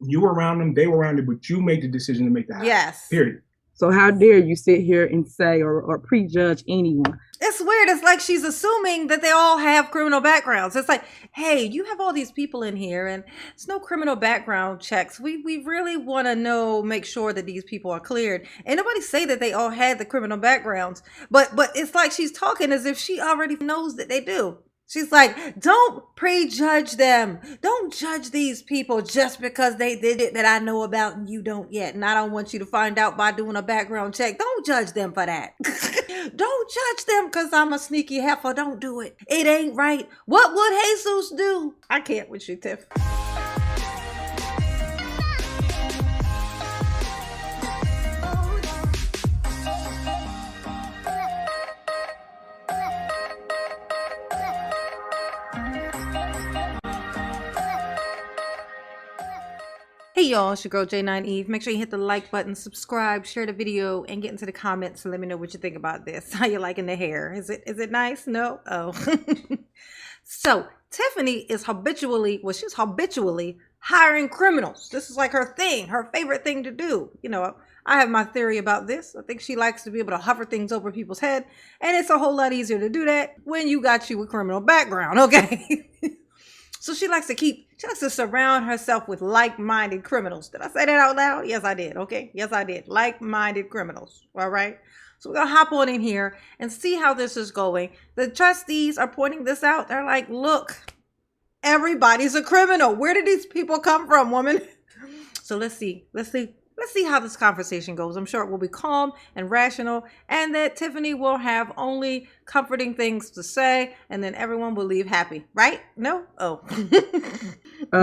You were around them, they were around them, but you made the decision to make the hire. Yes. Period. So how dare you sit here and say or prejudge anyone? It's weird. It's like she's assuming that they all have criminal backgrounds. It's like, hey, you have all these people in here and it's no criminal background checks. We really want to make sure that these people are cleared. And nobody say that they all had the criminal backgrounds, but it's like she's talking as if she already knows that they do. She's like, don't prejudge them. Don't judge these people just because they did it that I know about and you don't yet. And I don't want you to find out by doing a background check. Don't judge them for that. Don't judge them because I'm a sneaky heifer. Don't do it. It ain't right. What would Jesus do? I can't with you, Tiff. Hey y'all, it's your girl J9 Eve. Make sure you hit the like button, subscribe, share the video, and get into the comments and let me know what you think about this. How you liking the hair? Is it nice? No? Oh. So Tiffany is she's habitually hiring criminals. This is like her thing, her favorite thing to do. You know, I have my theory about this. I think she likes to be able to hover things over people's head, and it's a whole lot easier to do that when you got a criminal background, okay? So she likes to surround herself with like-minded criminals. Did I say that out loud? Yes, I did. Okay. Yes, I did. Like-minded criminals. All right. So we're going to hop on in here and see how this is going. The trustees are pointing this out. They're like, look, everybody's a criminal. Where did these people come from, woman? So let's see how this conversation goes. I'm sure it will be calm and rational, and that Tiffany will have only comforting things to say, and then everyone will leave happy, right? No? Oh.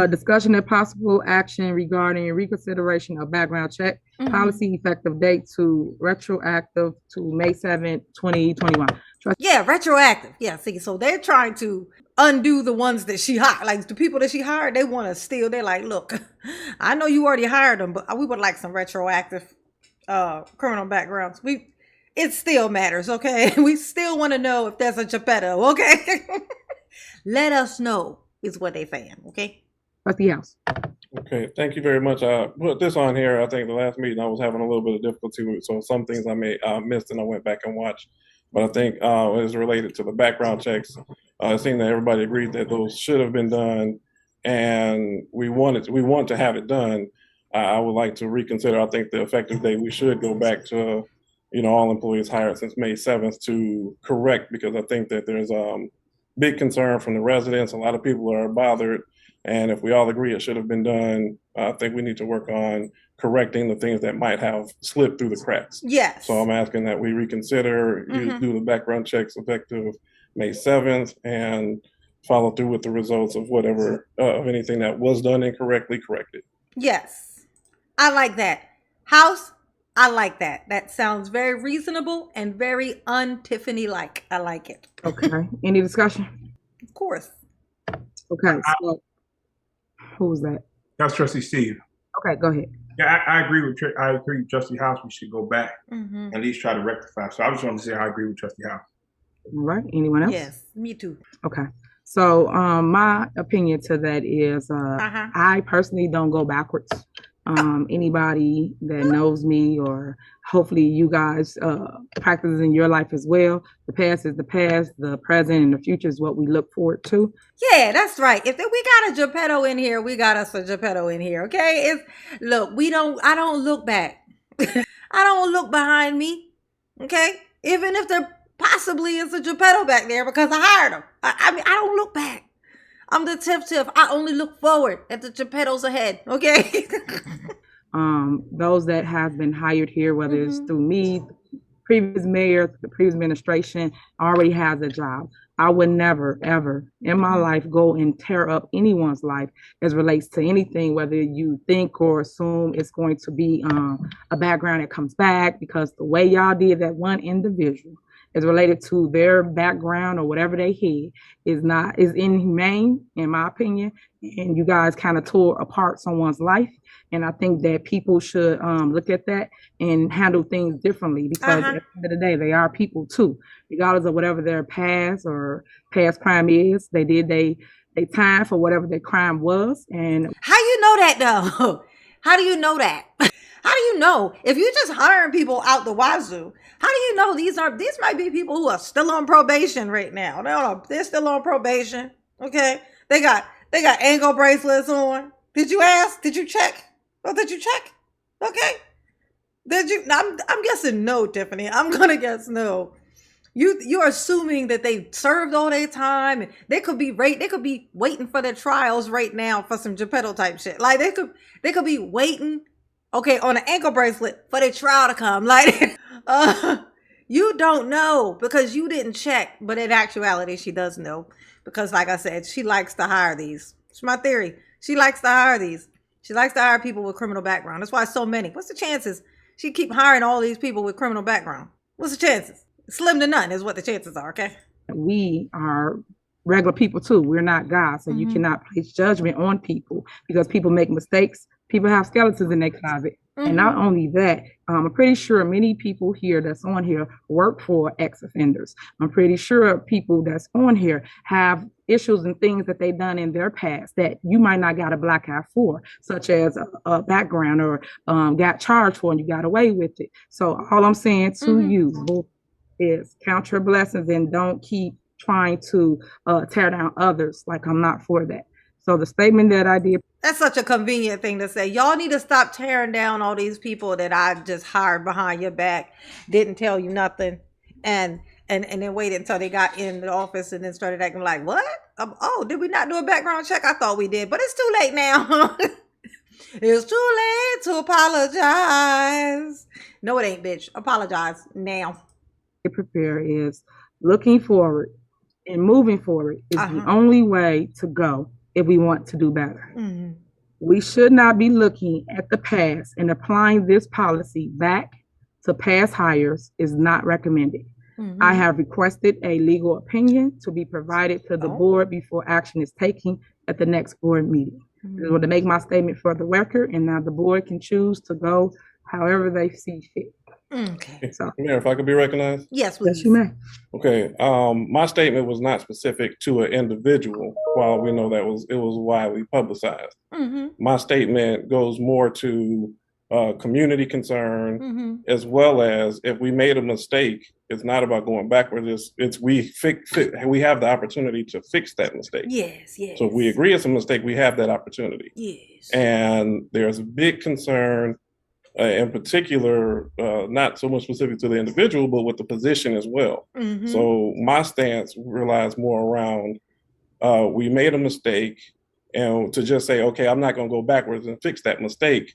Discussion and possible action regarding reconsideration of background check policy effective date to retroactive to May 7th, 2021. Yeah, retroactive. Yeah, see, so they're trying to undo the ones that she hired. Like the people that she hired, they want to steal. They're like, look, I know you already hired them, but we would like some retroactive criminal backgrounds. It still matters, okay? We still want to know if there's a Geppetto, okay? Let us know is what they're saying, okay? Trustee House. Okay, thank you very much. I put this on here. I think the last meeting I was having a little bit of difficulty with, so some things I may missed and I went back and watched. But I think it is related to the background checks. It seemed that everybody agreed that those should have been done, and we want to have it done. I would like to reconsider. I think the effective date we should go back to, all employees hired since May 7th to correct, because I think that there's big concern from the residents. A lot of people are bothered. And if we all agree it should have been done, I think we need to work on correcting the things that might have slipped through the cracks. Yes. So I'm asking that we reconsider, do the background checks effective May 7th, and follow through with the results of whatever, of anything that was done incorrectly, corrected. Yes. I like that. House, I like that. That sounds very reasonable and very un-Tiffany-like. I like it. Okay. Any discussion? Of course. Okay. So who was that? That's Trustee Steve. Okay, go ahead. Yeah, I agree with Trustee House. We should go back at least try to rectify. So I just want to say I agree with Trustee House. All right. Anyone else? Yes, me too. Okay. So my opinion to that is I personally don't go backwards. Anybody that knows me, or hopefully you guys practice in your life as well. The past is the past, the present and the future is what we look forward to. Yeah, that's right. If we got a Geppetto in here, we got us a Geppetto in here. Okay. I don't look back. I don't look behind me. Okay. Even if there possibly is a Geppetto back there because I hired him. I mean, I don't look back. I'm the Tiff. I only look forward at the Geppettos ahead. Okay. Those that have been hired here, whether it's through me, previous mayor, the previous administration, already has a job. I would never, ever in my life go and tear up anyone's life as relates to anything, whether you think or assume it's going to be a background that comes back, because the way y'all did that one individual is related to their background or whatever they had is inhumane, in my opinion. And you guys kind of tore apart someone's life. And I think that people should look at that and handle things differently, because at the end of the day, they are people too, regardless of whatever their past crime is. They did they time for whatever their crime was. And how you know that though? How do you know that? How do you know? If you're just hiring people out the wazoo, how do you know these might be people who are still on probation right now? They're still on probation. Okay. They got ankle bracelets on. Did you ask? Did you check? Oh, did you check? Okay. Did you? I'm guessing no, Tiffany. I'm gonna guess no. You're assuming that they served all their time and they could be waiting for their trials right now for some Geppetto type shit. Like they could be waiting, okay, on an ankle bracelet for their trial to come. Like you don't know because you didn't check, but in actuality she does know because like I said, she likes to hire these. It's my theory. She likes to hire these. She likes to hire people with criminal background. That's why so many. What's the chances she keep hiring all these people with criminal background? What's the chances? Slim to none is what the chances are, okay? We are regular people too. We're not God. So you cannot place judgment on people because people make mistakes. People have skeletons in their closet. And not only that, I'm pretty sure many people here that's on here work for ex-offenders. I'm pretty sure people that's on here have issues and things that they've done in their past that you might not got a black eye for, such as a background or got charged for and you got away with it. So all I'm saying to you is count your blessings and don't keep trying to tear down others. Like, I'm not for that. So the statement that I did. That's such a convenient thing to say. Y'all need to stop tearing down all these people that I just hired behind your back, didn't tell you nothing, and then waited until they got in the office and then started acting like, what? Oh, did we not do a background check? I thought we did, but it's too late now. It's too late to apologize. No, it ain't, bitch. Apologize now. Prepare is looking forward and moving forward is the only way to go if we want to do better. We should not be looking at the past, and applying this policy back to past hires is not recommended. I have requested a legal opinion to be provided to the board before action is taken at the next board meeting. I want to make my statement for the record, and now the board can choose to go however they see fit. Okay. So, Mayor, if I could be recognized? Yes, please. yes, you may. Okay. My statement was not specific to an individual, while we know that it was widely publicized. My statement goes more to community concern, as well as if we made a mistake, it's not about going backwards. It's we have the opportunity to fix that mistake. Yes. So if we agree it's a mistake, we have that opportunity. Yes. And there's a big concern. In particular, not so much specific to the individual, but with the position as well. So my stance relies more around we made a mistake, and to just say, okay, I'm not going to go backwards and fix that mistake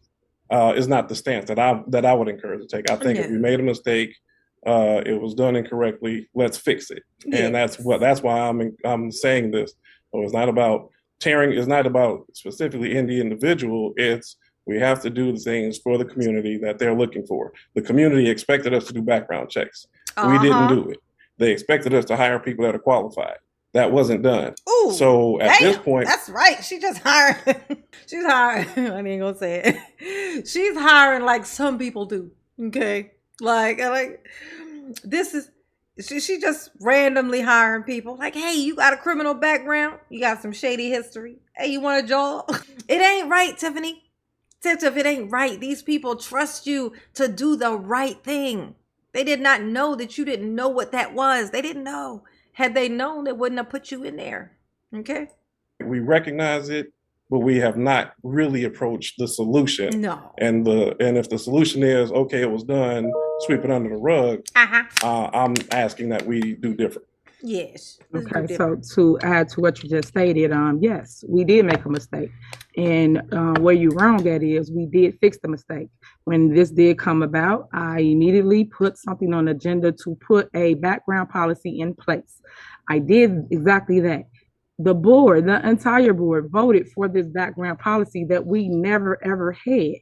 is not the stance that I would encourage to take. I think if we made a mistake, it was done incorrectly, let's fix it. And that's why I'm saying this. So it's not about tearing. It's not about specifically in the individual. It's we have to do the things for the community that they're looking for. The community expected us to do background checks. We didn't do it. They expected us to hire people that are qualified. That wasn't done. Ooh, so at this point, that's right. She just hired. She's hiring. I ain't gonna say it. She's hiring like some people do. Okay, like this is. She just randomly hiring people. Like, hey, you got a criminal background. You got some shady history. Hey, you want a job? It ain't right, Tiffany. Tiff, it ain't right. These people trust you to do the right thing. They did not know that you didn't know what that was. They didn't know. Had they known, they wouldn't have put you in there. Okay? We recognize it, but we have not really approached the solution. No. And if the solution is, okay, it was done, sweep it under the rug, I'm asking that we do different. Yes. Okay, so to add to what you just stated, yes, we did make a mistake. And where you're wrong at is we did fix the mistake. When this did come about, I immediately put something on the agenda to put a background policy in place. I did exactly that. The board, the entire board, voted for this background policy that we never, ever had.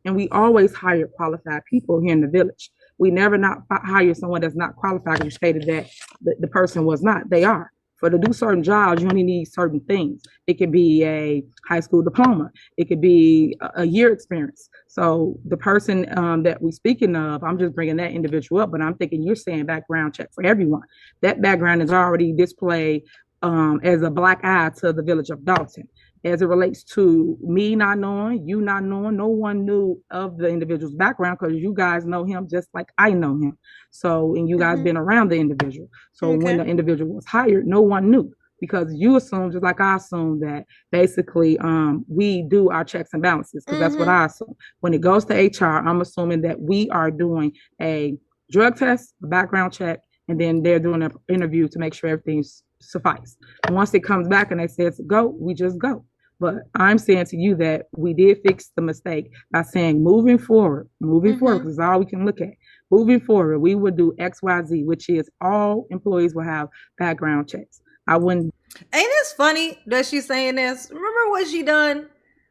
And we always hire qualified people here in the village. We never not hire someone that's not qualified because you stated that the person was not. They are. For to do certain jobs, you only need certain things. It could be a high school diploma. It could be a year experience. So the person that we're speaking of, I'm just bringing that individual up, but I'm thinking you're saying background check for everyone. That background is already displayed as a black eye to the village of Dalton. as it relates to me not knowing, you not knowing, no one knew of the individual's background because you guys know him just like I know him. So, and you guys been around the individual. So when the individual was hired, no one knew because you assume, just like I assume, that basically we do our checks and balances because that's what I assume. When it goes to HR, I'm assuming that we are doing a drug test, a background check, and then they're doing an interview to make sure everything's suffice. Once it comes back and they say it's a go, we just go. But I'm saying to you that we did fix the mistake by saying moving forward, because it's all we can look at. Moving forward, we would do XYZ, which is all employees will have background checks. I wouldn't. Ain't this funny that she's saying this? Remember what she done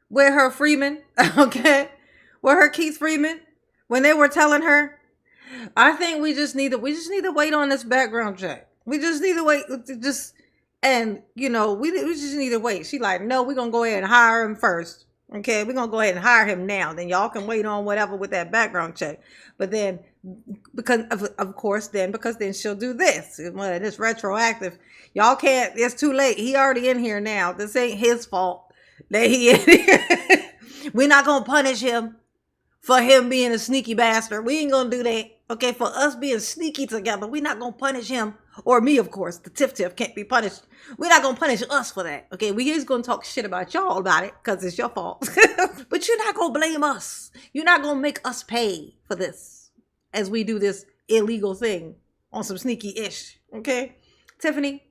with her Freeman, okay? With her Keith Freeman, when they were telling her, I think we just need to wait on this background check. We just need to wait. And, you know, we just need to wait. She like, no, we're going to go ahead and hire him first. Okay, we're going to go ahead and hire him now. Then y'all can wait on whatever with that background check. But then, because then she'll do this. Well, it's retroactive. Y'all can't, it's too late. He already in here now. This ain't his fault that he in here. We're not going to punish him for him being a sneaky bastard. We ain't going to do that. Okay, for us being sneaky together, we're not going to punish him. Or me, of course. The Tiff can't be punished. We're not going to punish us for that. Okay, we just going to talk shit about y'all about it because it's your fault. But you're not going to blame us. You're not going to make us pay for this as we do this illegal thing on some sneaky-ish. Okay? Tiffany,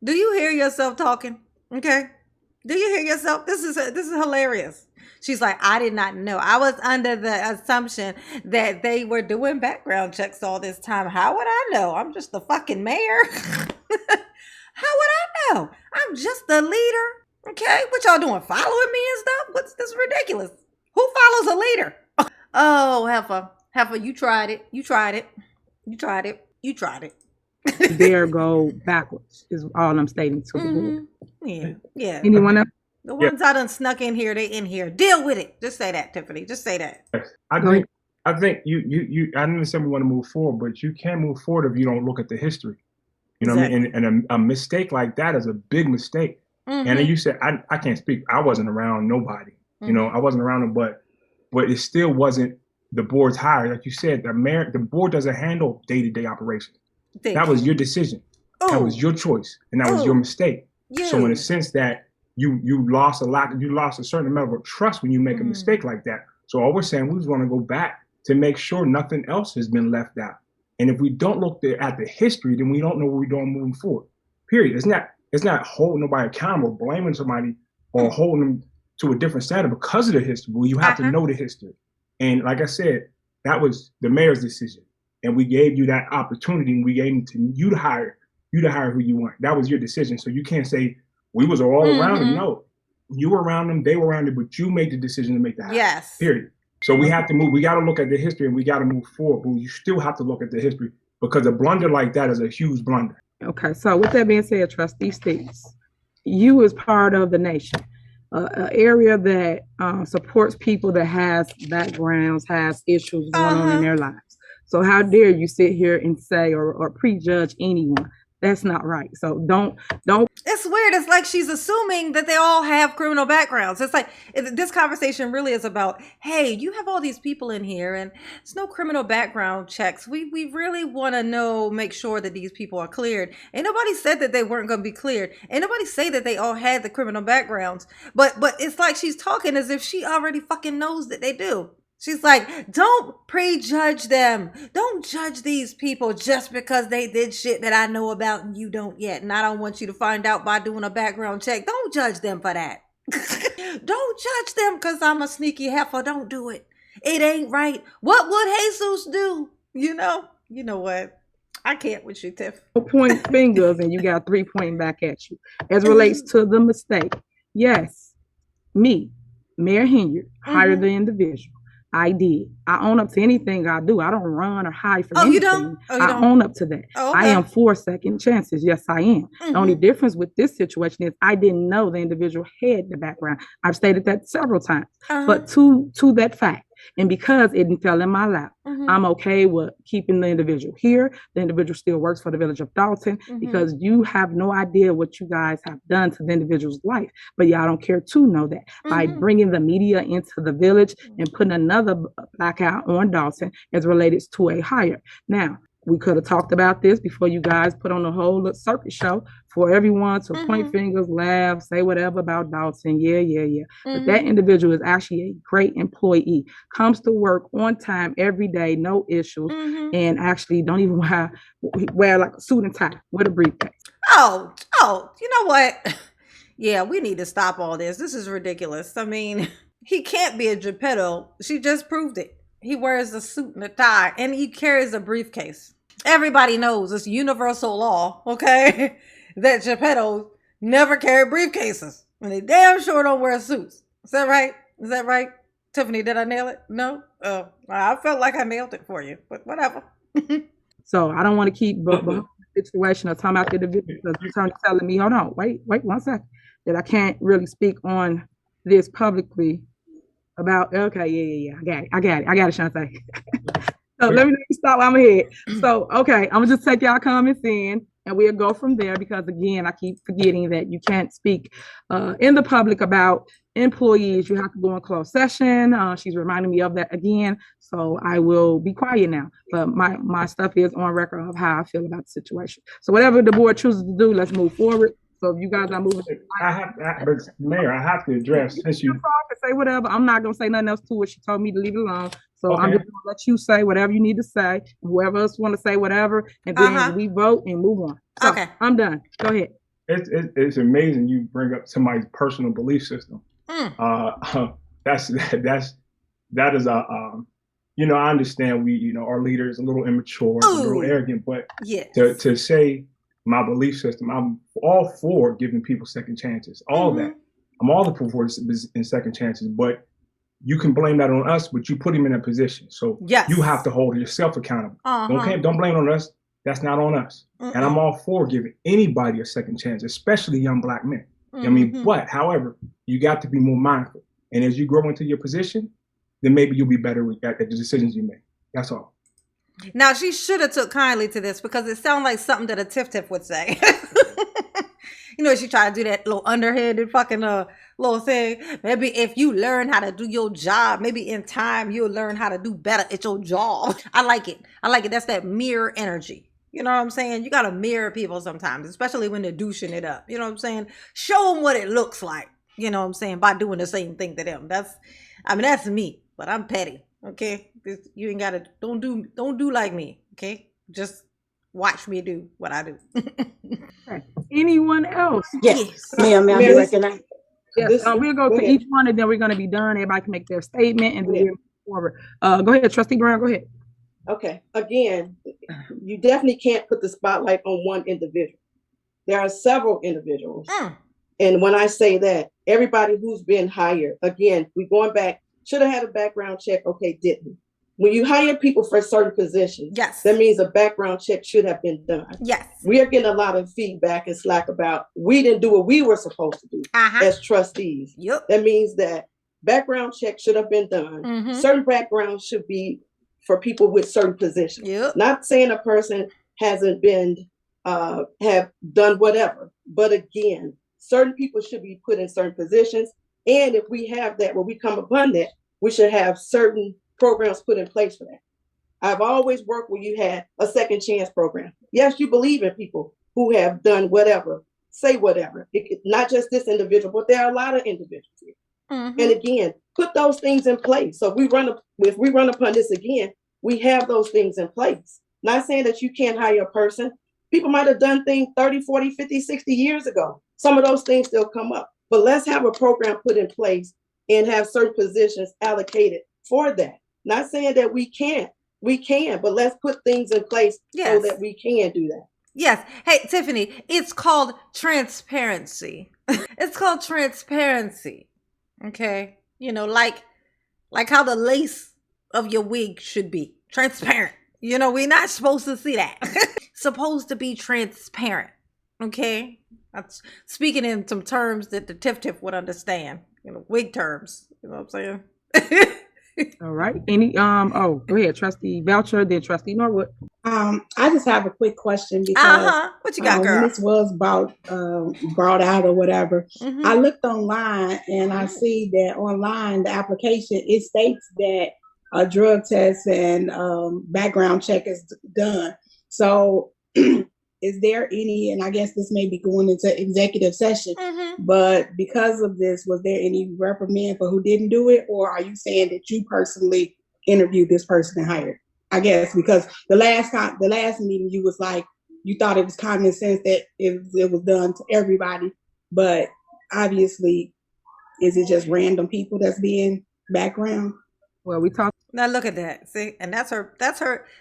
do you hear yourself talking? Okay? Do you hear yourself? This is hilarious. She's like, I did not know. I was under the assumption that they were doing background checks all this time. How would I know? I'm just the fucking mayor. How would I know? I'm just the leader. Okay? What y'all doing? Following me and stuff? What's this ridiculous? Who follows a leader? Oh, Heifer, you tried it. Dare go backwards is all I'm stating to the board. Yeah. Anyone else? The ones I done snuck in here, they in here. Deal with it. Just say that, Tiffany. Just say that. I think you I understand we want to move forward, but you can't move forward if you don't look at the history. You know what I mean? And a mistake like that is a big mistake. And then you said, I can't speak. I wasn't around nobody. You know, I wasn't around them, but it still wasn't the board's hire. Like you said, the board doesn't handle day-to-day operations. That was your decision. That was your choice. And that was your mistake. Yeah. So in a sense that you lost a certain amount of trust when you make a mistake like that. So all we're saying, we just want to go back to make sure nothing else has been left out. And if we don't look at the history, then we don't know what we're doing moving forward. Period. It's not holding nobody accountable, blaming somebody or holding them to a different standard because of the history. Well, you have to know the history. And like I said, that was the mayor's decision. And we gave you that opportunity, and we gave you to hire who you want. That was your decision. So you can't say we was all around them. No, you were around them, they were around them, but you made the decision to make the hire. Yes. Period. So we have to move. We got to look at the history, and we got to move forward. But you still have to look at the history because a blunder like that is a huge blunder. Okay. So with that being said, Trustee Stevens, you is part of the nation, an area that supports people that has backgrounds, has issues going on in their lives. So how dare you sit here and say or prejudge anyone? That's not right. So don't. It's weird. It's like she's assuming that they all have criminal backgrounds. It's like this conversation really is about, hey, you have all these people in here and it's no criminal background checks. We really want to make sure that these people are cleared. Ain't nobody said that they weren't going to be cleared. Ain't nobody say that they all had the criminal backgrounds. But it's like she's talking as if she already fucking knows that they do. She's like, don't prejudge them. Don't judge these people just because they did shit that I know about and you don't yet. And I don't want you to find out by doing a background check. Don't judge them for that. Don't judge them because I'm a sneaky heifer. Don't do it. It ain't right. What would Jesus do? You know what? I can't with you, Tiff. Point fingers and you got 3 pointing back at you. As relates to the mistake, yes, me, Mayor Henyard, hired the individual. I did. I own up to anything I do. I don't run or hide from anything. You don't? I own up to that. Oh, okay. I am for second chances. Yes, I am. The only difference with this situation is I didn't know the individual had the background. I've stated that several times. But to that fact, And because it fell in my lap, I'm okay with keeping the individual here. The individual still works for the village of Dalton because you have no idea what you guys have done to the individual's life. But y'all don't care to know that by bringing the media into the village and putting another blackout on Dalton as related to a hire. Now, we could have talked about this before you guys put on the whole circus show for everyone to point fingers, laugh, say whatever about Dalton. Yeah. But that individual is actually a great employee, comes to work on time every day, no issues, and actually don't even wear like a suit and tie with a briefcase. Oh, you know what? Yeah, we need to stop all this. This is ridiculous. I mean, he can't be a Geppetto. She just proved it. He wears a suit and a tie, and he carries a briefcase. Everybody knows it's universal law, okay, that Geppettos never carry briefcases, and they damn sure don't wear suits. Is that right? Is that right, Tiffany? Did I nail it? No? Oh, I felt like I nailed it for you, but whatever. So I don't want to keep the situation of talking about the individual because the attorney telling me, hold on, wait 1 second, that I can't really speak on this publicly. About okay, I got it, Shantae. So let me stop while I'm ahead. So okay, I'm gonna just take y'all comments in, and we'll go from there because again, I keep forgetting that you can't speak in the public about employees. You have to go in closed session. She's reminding me of that again, so I will be quiet now. But my stuff is on record of how I feel about the situation. So whatever the board chooses to do, let's move forward. So if you guys are moving, but Mayor, I have to address since you say whatever. I'm not gonna say nothing else to it. She told me to leave it alone. So I'm just gonna let you say whatever you need to say. Whoever else want to say whatever, and then we vote and move on. So Okay, I'm done. Go ahead. It's amazing you bring up somebody's personal belief system. That is I understand our leader is a little immature, a little arrogant, but to say my belief system, I'm all for giving people second chances, all that. I'm all for in second chances, but you can blame that on us, but you put him in a position. So you have to hold yourself accountable. Don't blame it on us. That's not on us. And I'm all for giving anybody a second chance, especially young Black men. I mean, but however, you got to be more mindful. And as you grow into your position, then maybe you'll be better at the decisions you make. That's all. Now, she should have took kindly to this because it sounds like something that a Tiff would say. She tried to do that little underhanded fucking little thing. Maybe if you learn how to do your job, maybe in time you'll learn how to do better at your job. I like it. That's that mirror energy. You know what I'm saying? You got to mirror people sometimes, especially when they're douching it up. You know what I'm saying? Show them what it looks like. You know what I'm saying? By doing the same thing to them. That's me, but I'm petty. Okay, you ain't gotta. Don't do like me. Okay, just watch me do what I do. Anyone else? Yes, ma'am. I recognize. Yes, we'll go to each one, and then we're going to be done. Everybody can make their statement, and then we'll move forward. Go ahead, Trustee Brown. Go ahead. Okay. Again, you definitely can't put the spotlight on one individual. There are several individuals, and when I say that, everybody who's been hired, again, we're going back. Should have had a background check. Okay, didn't. When you hire people for certain positions, that means a background check should have been done. Yes. We are getting a lot of feedback and slack about we didn't do what we were supposed to do as trustees. Yep. That means that background check should have been done. Certain backgrounds should be for people with certain positions. Yep. Not saying a person hasn't been have done whatever, but again, certain people should be put in certain positions. And if we have that, when we come upon that, we should have certain programs put in place for that. I've always worked where you had a second chance program. Yes, you believe in people who have done whatever, say whatever. Not just this individual, but there are a lot of individuals here. And again, put those things in place. So if we run upon this again, we have those things in place. Not saying that you can't hire a person. People might have done things 30, 40, 50, 60 years ago. Some of those things still come up. But let's have a program put in place and have certain positions allocated for that. Not saying that we can't. We can, but let's put things in place so that we can do that. Yes. Hey, Tiffany, it's called transparency. It's called transparency. Okay. Like how the lace of your wig should be transparent. We're not supposed to see that. Supposed to be transparent. Okay. That's speaking in some terms that the Tiff would understand. Wig terms. You know what I'm saying? All right. Any oh, go ahead, Trustee Belcher, then Trustee Norwood. I just have a quick question because What you got, when girl? this was brought out or whatever, I looked online and I see that online the application it states that a drug test and background check is done. So, is there any? And I guess this may be going into executive session, but because of this, was there any reprimand for who didn't do it, or are you saying that you personally interviewed this person and hired? I guess because the last meeting you was like you thought it was common sense that it was done to everybody, but obviously, is it just random people that's being background? Well, we talked. Now look at that. See, and that's her. That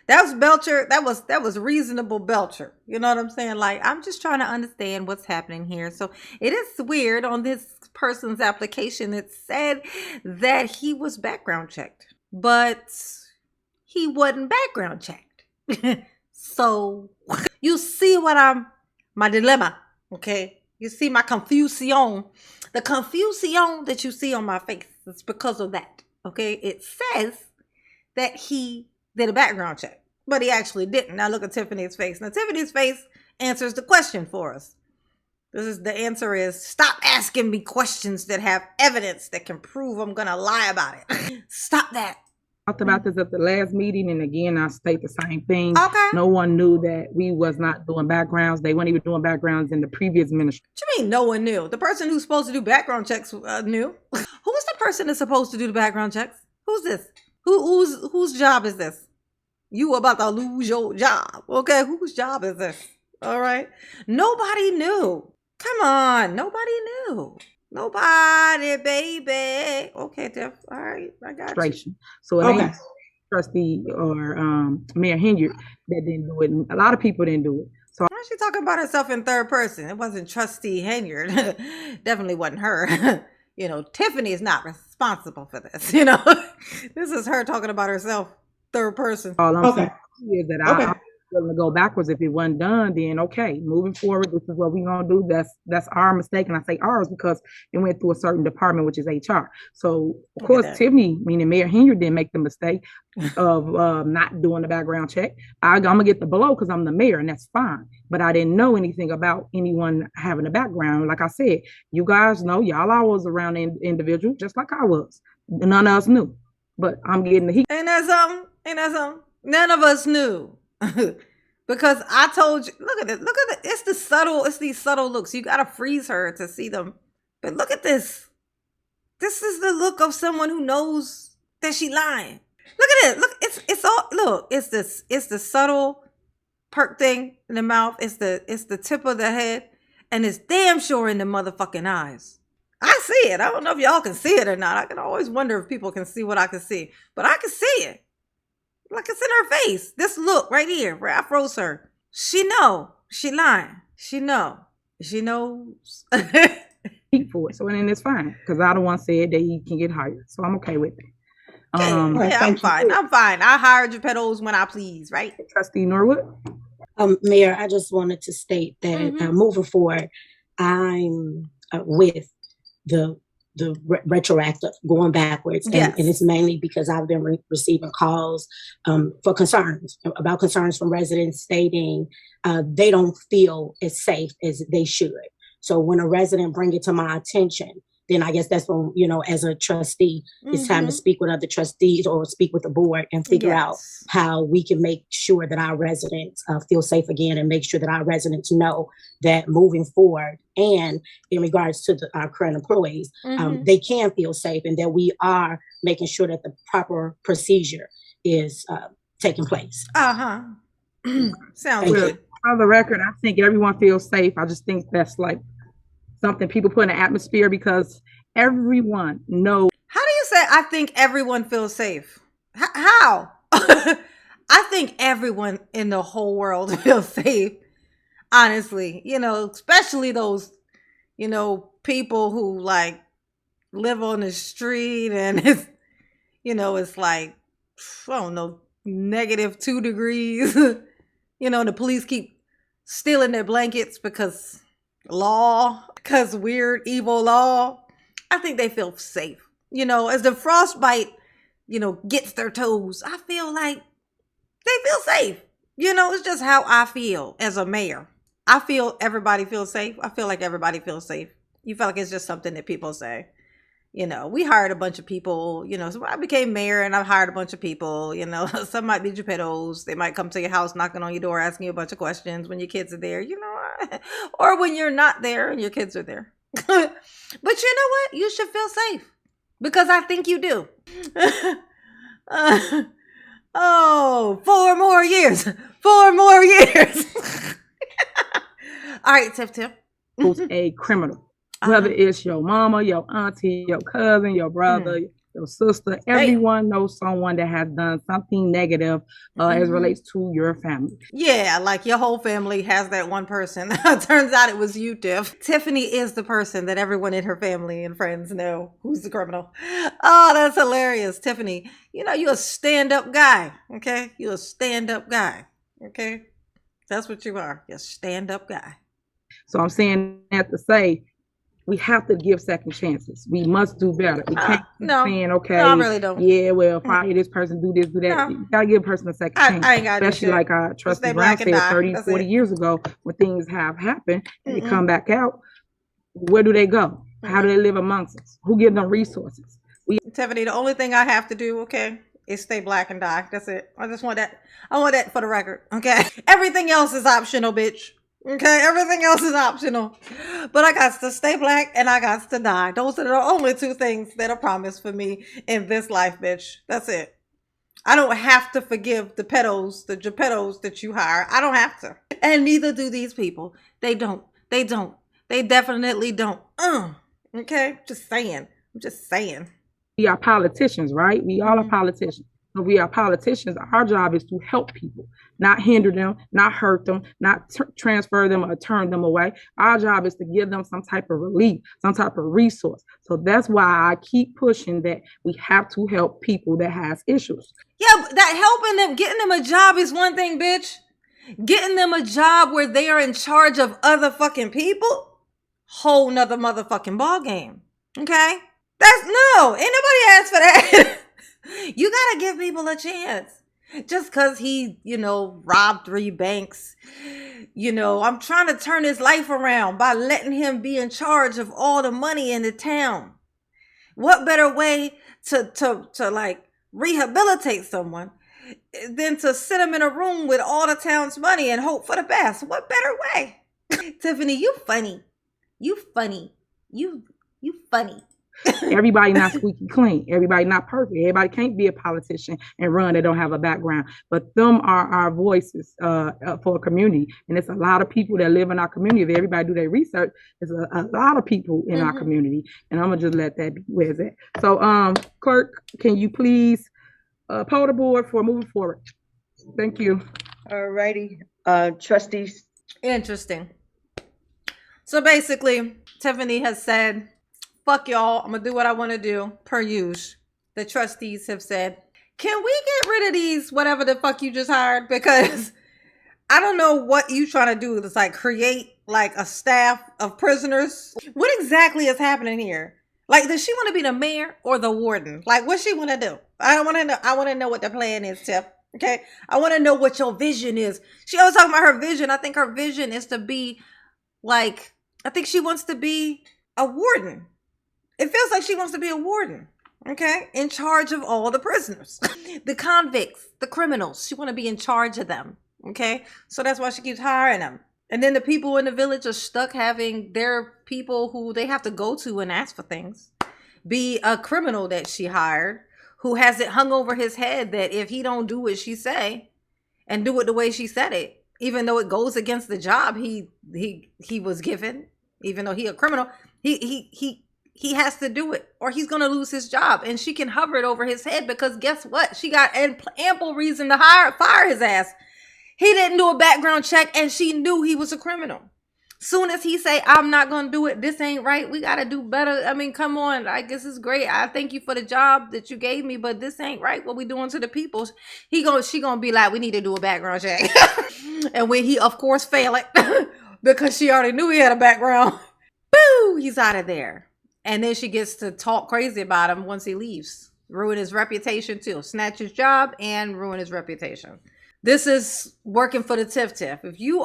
was Belcher. That was reasonable Belcher. You know what I'm saying? Like, I'm just trying to understand what's happening here. So it is weird on this person's application. It said that he was background checked, but he wasn't background checked. So you see my dilemma, okay? You see my confusion. The confusion that you see on my face is because of that, okay? It says that he did a background check, but he actually didn't. Now look at Tiffany's face. Now Tiffany's face answers the question for us. The answer is stop asking me questions that have evidence that can prove I'm gonna lie about it. Stop that. Talked about this at the last meeting, and again, I state the same thing. Okay. No one knew that we was not doing backgrounds. They weren't even doing backgrounds in the previous ministry. What you mean no one knew? The person who's supposed to do background checks knew. Who's the person that's supposed to do the background checks? Who's this? Whose job is this? You about to lose your job. Okay, whose job is this? All right. Nobody knew. Come on. Nobody knew. Nobody, baby. Okay, Tiff. All right. I got you. So it ain't Trustee or Mayor Henyard that didn't do it. And a lot of people didn't do it. So why is she talking about herself in third person? It wasn't Trustee Henyard. Definitely wasn't her. You know, Tiffany is not responsible for this. You know, this is her talking about herself, third person. All I'm saying is that I'm willing to go backwards. If it wasn't done, then okay, moving forward, this is what we're gonna do. That's our mistake, and I say ours because it went through a certain department, which is HR. So of course, Tiffany, meaning Mayor Henyard, didn't make the mistake of not doing the background check. I'm gonna get the blow because I'm the mayor, and that's fine. But I didn't know anything about anyone having a background. Like I said, you guys know, y'all always around the individual, just like I was. None of us knew, but I'm getting the heat. Ain't that something? Ain't that something? None of us knew. Because I told you, look at it. It's these subtle looks. You gotta freeze her to see them. But look at this. This is the look of someone who knows that she lying. Look at it. Look, it's the subtle perk thing in the mouth. It's the tip of the head, and it's damn sure in the motherfucking eyes. I see it. I don't know if y'all can see it or not. I can always wonder if people can see what I can see, but I can see it. Like it's in her face. This look right here where I froze her. She know. She lying. She know. She knows. For it. So then it's fine because I don't want to say that he can get hired. So I'm okay with it. Yeah, I'm fine. I'm fine. I hire Geppettos when I please, right? Trustee Norwood. Mayor, I just wanted to state that moving forward, I'm with the retroactive going backwards, and it's mainly because I've been receiving calls for concerns from residents stating they don't feel as safe as they should. So when a resident bring it to my attention, then I guess that's when, as a trustee, it's time to speak with other trustees or speak with the board and figure out how we can make sure that our residents feel safe again, and make sure that our residents know that moving forward and in regards to our current employees, they can feel safe, and that we are making sure that the proper procedure is taking place. Sounds good. On the record, I think everyone feels safe. I just think that's like something people put in the atmosphere because everyone knows. How do you say I think everyone feels safe? How? I think everyone in the whole world feels safe. Honestly, especially those, people who like live on the street and it's like, I don't know, -2 degrees. The police keep stealing their blankets because weird, evil law. I think they feel safe. As the frostbite gets their toes, I feel like they feel safe. It's just how I feel as a mayor. I feel everybody feels safe. I feel like everybody feels safe. You feel like it's just something that people say. We hired a bunch of people, so when I became mayor and I've hired a bunch of people, some might be Geppettos. They might come to your house, knocking on your door, asking you a bunch of questions when your kids are there, or when you're not there and your kids are there. But you know what? You should feel safe because I think you do. 4 more years. 4 more years. All right, Tiff. Who's a criminal. Whether it's your mama, your auntie, your cousin, your brother, your sister, everyone knows someone that has done something negative as relates to your family. Yeah, like your whole family has that one person. Turns out it was you, Tiff. Tiffany is the person that everyone in her family and friends know who's the criminal. Oh, that's hilarious. Tiffany, you're a stand-up guy, okay? You're a stand-up guy, okay? That's what you are. You're a stand-up guy. So I'm saying that to say, we have to give second chances. We must do better. We can't keep saying, okay, no, I really don't. Yeah, well, fire this person, do this, do that. You gotta give a person a second chance. I ain't got especially like our Trustee Brown said 30, 40 years ago, when things have happened and they come back out, where do they go? How do they live amongst us? Who gives them resources? Tiffany, the only thing I have to do, okay, is stay black and die. That's it. I just want that. I want that for the record, okay? Everything else is optional, bitch. Okay, everything else is optional. But I got to stay black and I got to die. Those are the only 2 things that are promised for me in this life, bitch. That's it. I don't have to forgive the Geppettos that you hire. I don't have to. And neither do these people. They don't. They definitely don't. Okay? Just saying. I'm just saying. We are politicians, right? We all are politicians. When we are politicians, our job is to help people, not hinder them, not hurt them, not transfer them or turn them away. Our job is to give them some type of relief, some type of resource. So that's why I keep pushing that we have to help people that has issues. Yeah, that helping them, getting them a job is one thing, bitch. Getting them a job where they are in charge of other fucking people, whole nother motherfucking ball game. Okay? Ain't nobody asked for that. You gotta give people a chance. Just because he, robbed 3 banks. I'm trying to turn his life around by letting him be in charge of all the money in the town. What better way to like rehabilitate someone than to sit him in a room with all the town's money and hope for the best? What better way? Tiffany, you funny. You funny. You funny. Everybody not squeaky clean. Everybody not perfect. Everybody can't be a politician and run. They don't have a background. But them are our voices for a community. And it's a lot of people that live in our community. If everybody do their research, there's a lot of people in our community. And I'm going to just let that be where it's at. So, Clerk, can you please poll the board for moving forward? Thank you. All righty. Trustees. Interesting. So basically, Tiffany has said, fuck y'all, I'm gonna do what I want to do, per usual. The trustees have said, can we get rid of these whatever the fuck you just hired? Because I don't know what you trying to do. It's like create like a staff of prisoners. What exactly is happening here? Like, does she want to be the mayor or the warden? Like, what she want to do? I want to know. I want to know what the plan is, Tiff. Okay, I want to know what your vision is. She always talking about her vision. I think her vision is to be like, I think she wants to be a warden. It feels like she wants to be a warden, okay? In charge of all the prisoners. The convicts, the criminals. She want to be in charge of them, okay? So that's why she keeps hiring them. And then the people in the village are stuck having their people who they have to go to and ask for things. Be a criminal that she hired who has it hung over his head that if he don't do what she say and do it the way she said it, even though it goes against the job he was given, even though he a criminal, he has to do it or he's going to lose his job. And she can hover it over his head because guess what? She got ample reason to fire his ass. He didn't do a background check and she knew he was a criminal. Soon as he say, I'm not going to do it. This ain't right. We got to do better. I mean, come on. I guess it's great. I thank you for the job that you gave me, but this ain't right. What we doing to the people? She going to be like, we need to do a background check. And when he, of course, fail it because she already knew he had a background. Boo, he's out of there. And then she gets to talk crazy about him once he leaves. ruin his reputation too. Snatch his job and ruin his reputation. This is working for the Tiff. If you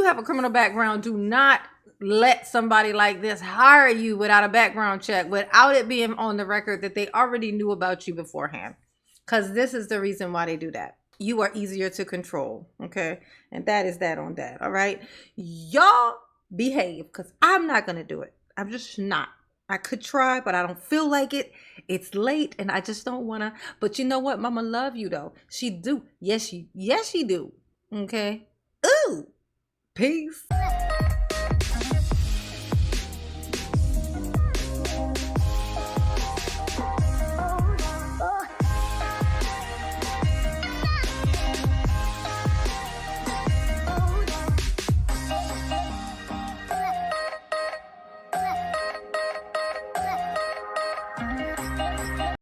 have a criminal background, do not let somebody like this hire you without a background check, without it being on the record that they already knew about you beforehand. Because this is the reason why they do that. You are easier to control, okay? And that is that on that, all right? Y'all behave, because I'm not going to do it. I'm just not. I could try, but I don't feel like it. It's late, and I just don't want to. But you know what? Mama love you, though. She do. Yes, she do. Okay? Ooh. Peace.